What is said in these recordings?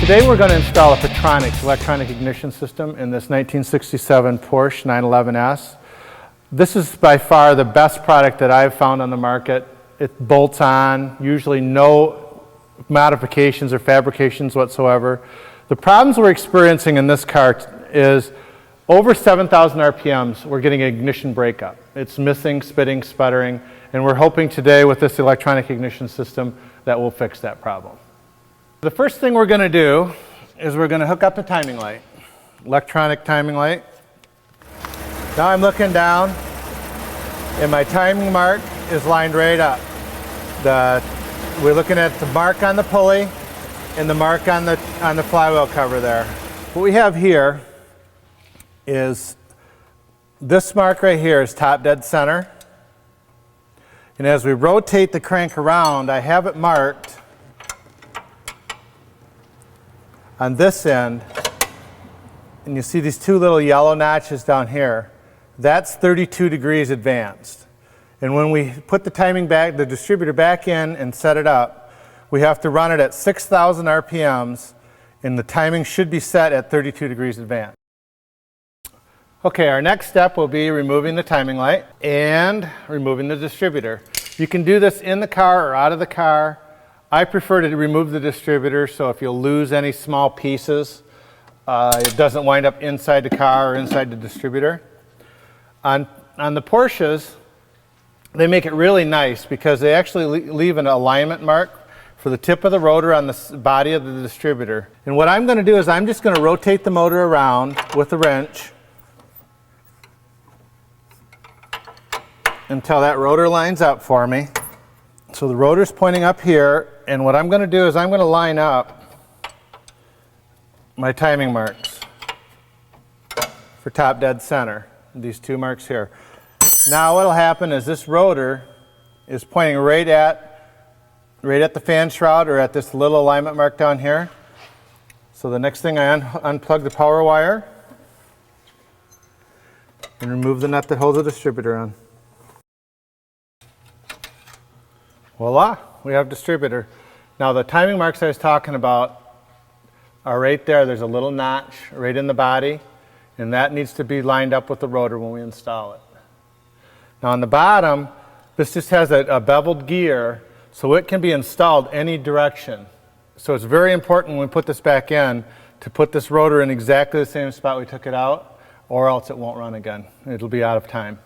Today we're going to install a Petronics electronic ignition system in this 1967 Porsche 911S. This is by far the best product that I've found on the market. It bolts on, usually no modifications or fabrications whatsoever. The problems we're experiencing in this car is over 7,000 RPMs, we're getting ignition breakup. It's missing, spitting, sputtering, and we're hoping today with this electronic ignition system that will fix that problem. The first thing we're going to do is we're going to hook up the timing light, electronic timing light. Now I'm looking down and my timing mark is lined right up. We're looking at the mark on the pulley and the mark on the flywheel cover there. What we have here is this mark right here is top dead center. And as we rotate the crank around, I have it marked on this end, and you see these two little yellow notches down here. That's 32 degrees advanced. And when we put the timing back, the distributor back in and set it up, we have to run it at 6,000 RPMs, and the timing should be set at 32 degrees advanced. Okay, our next step will be removing the timing light and removing the distributor. You can do this in the car or out of the car. I prefer to remove the distributor, so if you'll lose any small pieces, it doesn't wind up inside the car or inside the distributor. On the Porsches, they make it really nice because they actually leave an alignment mark for the tip of the rotor on the body of the distributor. And what I'm going to do is I'm just going to rotate the motor around with a wrench until that rotor lines up for me. So the rotor's pointing up here, and what I'm going to do is I'm going to line up my timing marks for top dead center, these two marks here. Now what'll happen is this rotor is pointing right at the fan shroud or at this little alignment mark down here. So the next thing I unplug the power wire and remove the nut that holds the distributor on. Voila, we have distributor. Now the timing marks I was talking about are right there. There's a little notch right in the body, and that needs to be lined up with the rotor when we install it. Now on the bottom, this just has a beveled gear, so it can be installed any direction. So it's very important when we put this back in to put this rotor in exactly the same spot we took it out, or else it won't run again. It'll be out of time.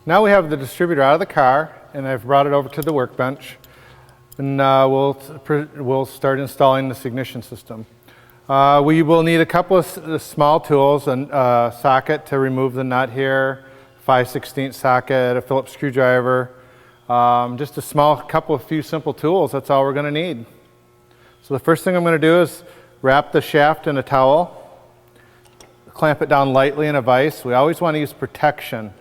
Now we have the distributor out of the car, and I've brought it over to the workbench, and we'll start installing this ignition system. We will need a couple of small tools, a socket to remove the nut here, 5/16 socket, a Phillips screwdriver, just a few simple tools. That's all we're going to need. So the first thing I'm going to do is wrap the shaft in a towel, clamp it down lightly in a vise. We always want to use protection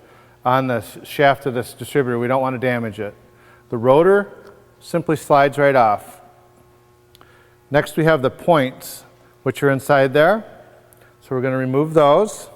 on the shaft of this distributor. We don't want to damage it. The rotor simply slides right off. Next we have the points, which are inside there. So we're going to remove those.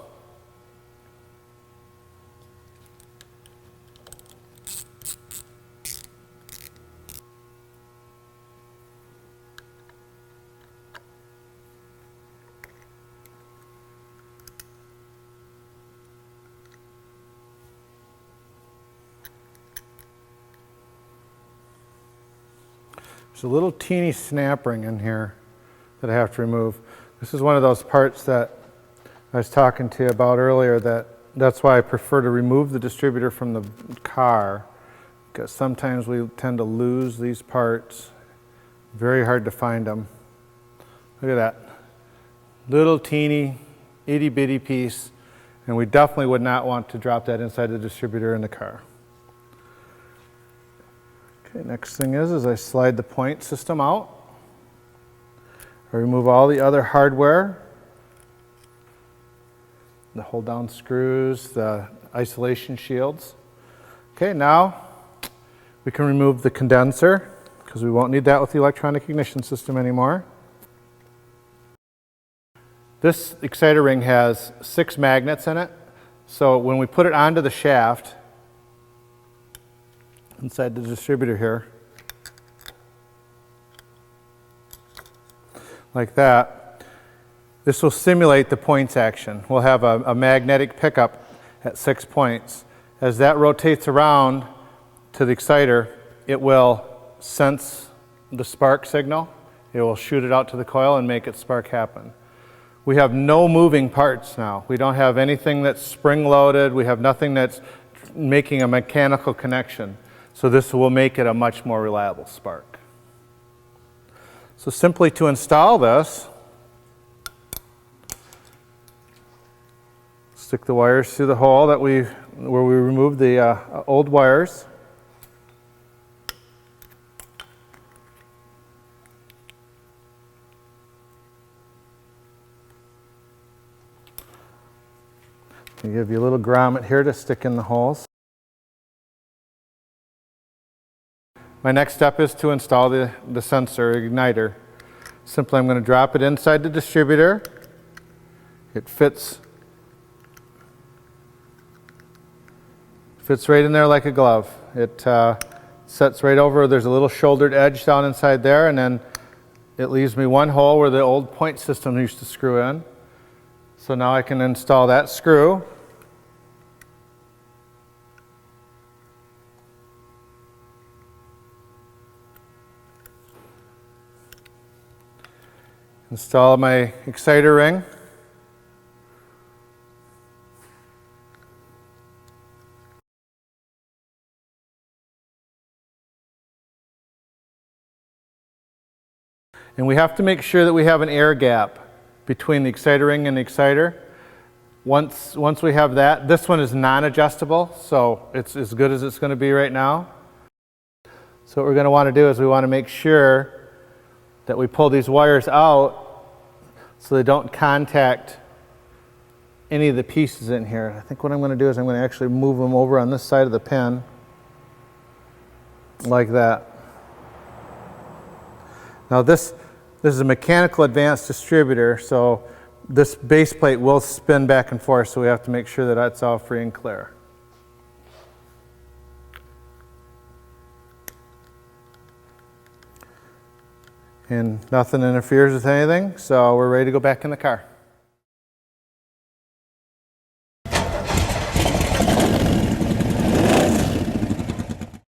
There's a little teeny snap ring in here that I have to remove. This is one of those parts that I was talking to you about earlier, that's why I prefer to remove the distributor from the car, because sometimes we tend to lose these parts. Very hard to find them. Look at that. Little teeny, itty bitty piece, and we definitely would not want to drop that inside the distributor in the car. Okay, next thing is I slide the point system out. I remove all the other hardware, the hold down screws, the isolation shields. Okay, now we can remove the condenser because we won't need that with the electronic ignition system anymore. This exciter ring has 6 magnets in it, so when we put it onto the shaft inside the distributor here, like that. This will simulate the points action. We'll have a magnetic pickup at 6 points. As that rotates around to the exciter, it will sense the spark signal. It will shoot it out to the coil and make it spark happen. We have no moving parts now. We don't have anything that's spring-loaded. We have nothing that's making a mechanical connection. So this will make it a much more reliable spark. So simply to install this, stick the wires through the hole where we removed the old wires. I'll give you a little grommet here to stick in the holes. My next step is to install the sensor igniter. Simply I'm going to drop it inside the distributor. It fits right in there like a glove. It sets right over. There's a little shouldered edge down inside there, and then it leaves me one hole where the old point system used to screw in. So now I can install that screw. Install my exciter ring. And we have to make sure that we have an air gap between the exciter ring and the exciter. Once we have that, this one is non-adjustable, so it's as good as it's going to be right now. So what we're going to want to do is we want to make sure that we pull these wires out so they don't contact any of the pieces in here. I think what I'm going to do is I'm going to actually move them over on this side of the pin like that. Now this is a mechanical advanced distributor, so this base plate will spin back and forth, so we have to make sure that that's all free and clear. And nothing interferes with anything, so we're ready to go back in the car.